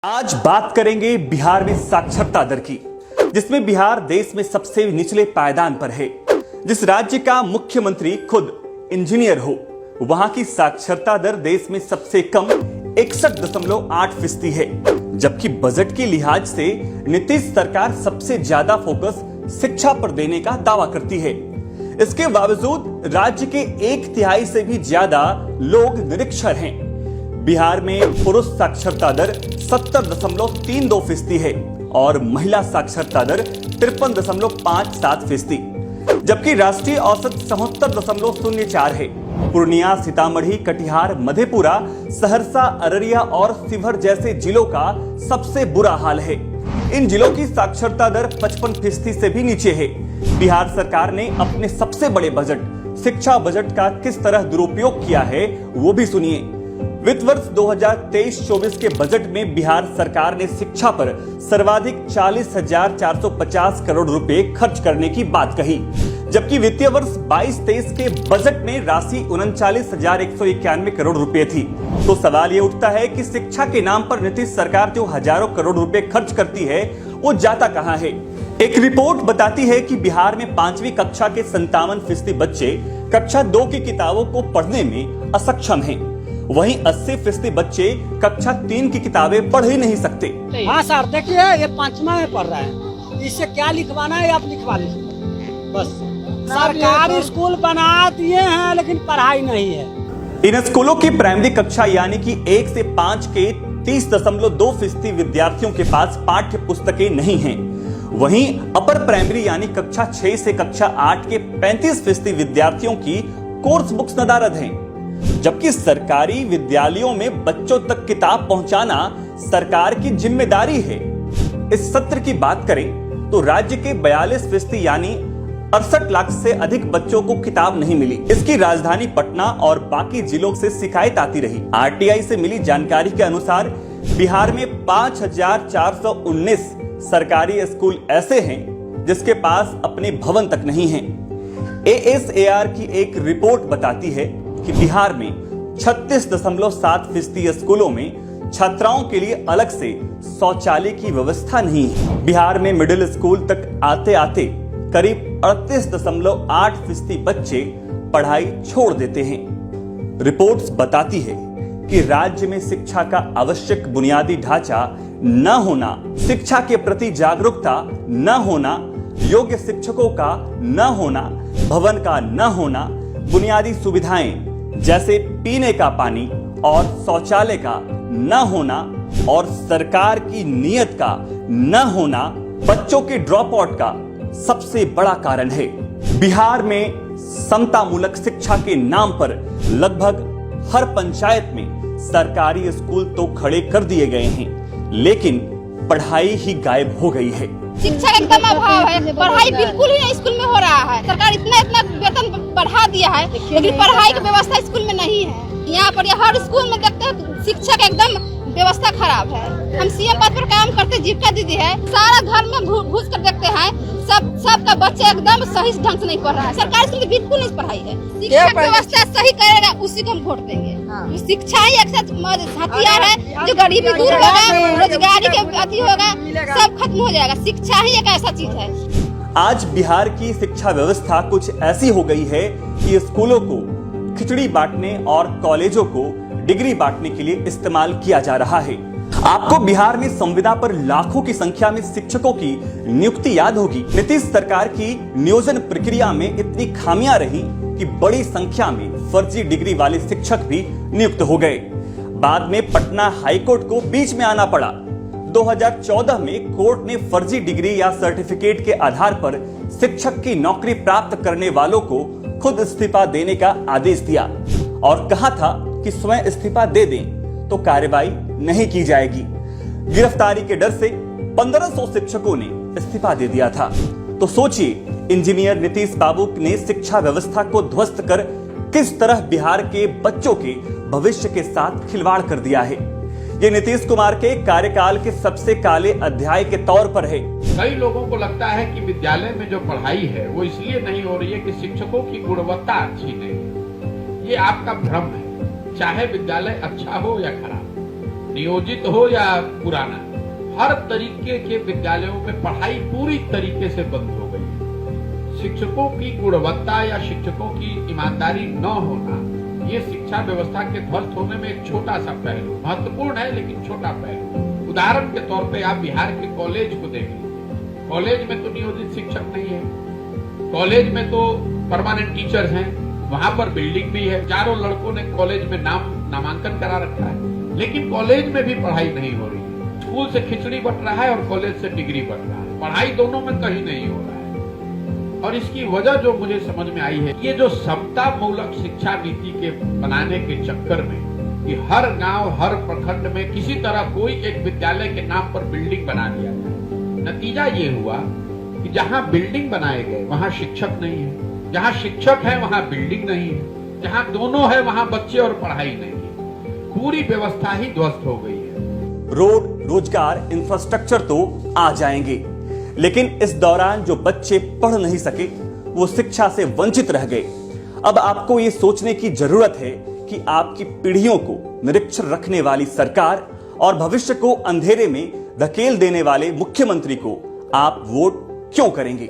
आज बात करेंगे बिहार में साक्षरता दर की, जिसमें बिहार देश में सबसे निचले पायदान पर है। जिस राज्य का मुख्यमंत्री खुद इंजीनियर हो, वहां की साक्षरता दर देश में सबसे कम 61.8% है। जबकि बजट के लिहाज से नीतीश सरकार सबसे ज्यादा फोकस शिक्षा पर देने का दावा करती है। इसके बावजूद राज्य के 1/3 से भी ज्यादा लोग निरक्षर हैं। बिहार में पुरुष साक्षरता दर 70.32% है और महिला साक्षरता दर 53.57%, जबकि राष्ट्रीय औसत 74.04 है। पूर्णिया, सीतामढ़ी, कटिहार, मधेपुरा, सहरसा, अररिया और शिवहर जैसे जिलों का सबसे बुरा हाल है। इन जिलों की साक्षरता दर 55% से भी नीचे है। बिहार सरकार ने अपने सबसे बड़े बजट शिक्षा बजट का किस तरह दुरुपयोग किया है, वो भी सुनिए। वित्त वर्ष 2023-24 के बजट में बिहार सरकार ने शिक्षा पर सर्वाधिक 40,450 करोड़ रुपए खर्च करने की बात कही, जबकि वित्तीय वर्ष 22-23 के बजट में राशि 39,191 करोड़ रुपए थी। तो सवाल ये उठता है कि शिक्षा के नाम पर नीतीश सरकार जो हजारों करोड़ रुपए खर्च करती है, वो जाता कहां है। एक रिपोर्ट बताती है कि बिहार में 5वीं कक्षा के 57% बच्चे कक्षा 2 की किताबों को पढ़ने में असक्षम हैं। वहीं 80% बच्चे कक्षा 3 की किताबें पढ़ ही नहीं सकते। हाँ सर, देखिए ये 5वां में पढ़ रहा है, इससे क्या लिखवाना है आप लिखवा लीजिए। बस सरकारी स्कूल बना दिए हैं लेकिन पढ़ाई नहीं है। इन स्कूलों की प्राइमरी कक्षा यानी कि 1 से 5 के 30.2% विद्यार्थियों के पास पाठ्य पुस्तकें नहीं हैं। वहीं अपर प्राइमरी यानी कक्षा 6 से कक्षा 8 के 35% विद्यार्थियों की कोर्स बुक्स नदारद हैं। जबकि सरकारी विद्यालयों में बच्चों तक किताब पहुंचाना सरकार की जिम्मेदारी है। इस सत्र की बात करें तो राज्य के 42% यानी 68 लाख से अधिक बच्चों को किताब नहीं मिली। इसकी राजधानी पटना और बाकी जिलों से शिकायत आती रही। आरटीआई से मिली जानकारी के अनुसार बिहार में 5,419 सरकारी स्कूल ऐसे हैं जिसके पास अपने भवन तक नहीं हैं। ASAR की एक रिपोर्ट बताती है कि बिहार में 36.7% स्कूलों में छात्राओं के लिए अलग से शौचालय की व्यवस्था नहीं है। बिहार में मिडिल स्कूल तक आते आते करीब 38.8% बच्चे पढ़ाई छोड़ देते हैं। रिपोर्ट्स बताती है कि राज्य में शिक्षा का आवश्यक बुनियादी ढांचा न होना, शिक्षा के प्रति जागरूकता न होना, योग्य शिक्षकों का न होना, भवन का न होना, बुनियादी सुविधाएं जैसे पीने का पानी और शौचालय का न होना और सरकार की नीयत का न होना बच्चों के ड्रॉप आउट का सबसे बड़ा कारण है। बिहार में समतामूलक शिक्षा के नाम पर लगभग हर पंचायत में सरकारी स्कूल तो खड़े कर दिए गए हैं, लेकिन पढ़ाई ही गायब हो गई है। शिक्षा का एकदम अभाव है, पढ़ाई बिल्कुल ही नहीं स्कूल में हो रहा है। सरकार इतना वेतन बढ़ा दिया है, लेकिन पढ़ाई की व्यवस्था स्कूल में नहीं है। यहाँ पर हर स्कूल में देखते हैं शिक्षा का एकदम व्यवस्था खराब है। हम सीएम पद पर काम करते, जीविका दीदी है, सारा घर में घुस कर देखते हैं, सबका बच्चा एकदम सही ढंग से नहीं पढ़ रहा है। सरकार इसमें बिल्कुल नहीं पढ़ाई है। शिक्षा व्यवस्था सही करेगा, उसी को हम वोट देंगे। शिक्षा ही एक हथियार है जो गरीबी दूर होगा, रोजगारी के अति होगा, सब खत्म हो जाएगा। शिक्षा ही एक ऐसा चीज है। आज बिहार की शिक्षा व्यवस्था कुछ ऐसी हो गई है कि स्कूलों को खिचड़ी बांटने और कॉलेजों को डिग्री बांटने के लिए इस्तेमाल किया जा रहा है। आपको बिहार में संविदा पर लाखों की संख्या में शिक्षकों की नियुक्ति याद होगी। नीतीश सरकार की नियोजन प्रक्रिया में इतनी खामियां रही कि बड़ी संख्या में फर्जी डिग्री वाले शिक्षक भी नियुक्त हो गए। बाद में पटना हाईकोर्ट को बीच में आना पड़ा। 2014 में कोर्ट ने फर्जी डिग्री या सर्टिफिकेट के आधार पर शिक्षक की नौकरी प्राप्त करने वालों को खुद इस्तीफा देने का आदेश दिया और कहा था कि स्वयं इस्तीफा दे दें तो कार्रवाई नहीं की जाएगी। गिरफ्तारी के डर से 1500 शिक्षकों ने इस्तीफा दे दिया था। तो सोचिए, इंजीनियर नीतीश बाबू ने शिक्षा व्यवस्था को ध्वस्त कर किस तरह बिहार के बच्चों के भविष्य के साथ खिलवाड़ कर दिया है। ये नीतीश कुमार के कार्यकाल के सबसे काले अध्याय के तौर पर है। कई लोगों को लगता है कि विद्यालय में जो पढ़ाई है वो इसलिए नहीं हो रही है कि शिक्षकों की गुणवत्ता अच्छी नहीं है। ये आपका भ्रम है। चाहे विद्यालय अच्छा हो या खराब, नियोजित हो या पुराना, हर तरीके के विद्यालयों में पढ़ाई पूरी तरीके से बंद हो गई है। शिक्षकों की गुणवत्ता या शिक्षकों की ईमानदारी न होना, ये शिक्षा व्यवस्था के ध्वस्त होने में एक छोटा सा पहलू, महत्वपूर्ण है लेकिन छोटा पहलू। उदाहरण के तौर पे आप बिहार के कॉलेज को देख लीजिए। कॉलेज में तो नियोजित शिक्षक नहीं है, कॉलेज में तो परमानेंट टीचर्स हैं, वहां पर बिल्डिंग भी है, चारों लड़कों ने कॉलेज में नामांकन करा रखा है, लेकिन कॉलेज में भी पढ़ाई नहीं हो रही है। स्कूल से खिचड़ी बट रहा है और कॉलेज से डिग्री बट रहा है, पढ़ाई दोनों में कहीं नहीं हो रहा है। और इसकी वजह जो मुझे समझ में आई है, ये जो समता मूलक शिक्षा नीति के बनाने के चक्कर में कि हर गांव हर प्रखंड में किसी तरह कोई एक विद्यालय के नाम पर बिल्डिंग बना दिया जाए, नतीजा ये हुआ कि जहां बिल्डिंग बनाए गए वहां शिक्षक नहीं है, जहां शिक्षक है वहां बिल्डिंग नहीं है, जहां दोनों है वहां बच्चे और पढ़ाई नहीं है, पूरी व्यवस्था ही ध्वस्त हो गई है। रोड, रोजगार, इंफ्रास्ट्रक्चर तो आ जाएंगे, लेकिन इस दौरान जो बच्चे पढ़ नहीं सके वो शिक्षा से वंचित रह गए। अब आपको ये सोचने की जरूरत है कि आपकी पीढ़ियों को निरीक्षण रखने वाली सरकार और भविष्य को अंधेरे में धकेल देने वाले मुख्यमंत्री को आप वोट क्यों करेंगे।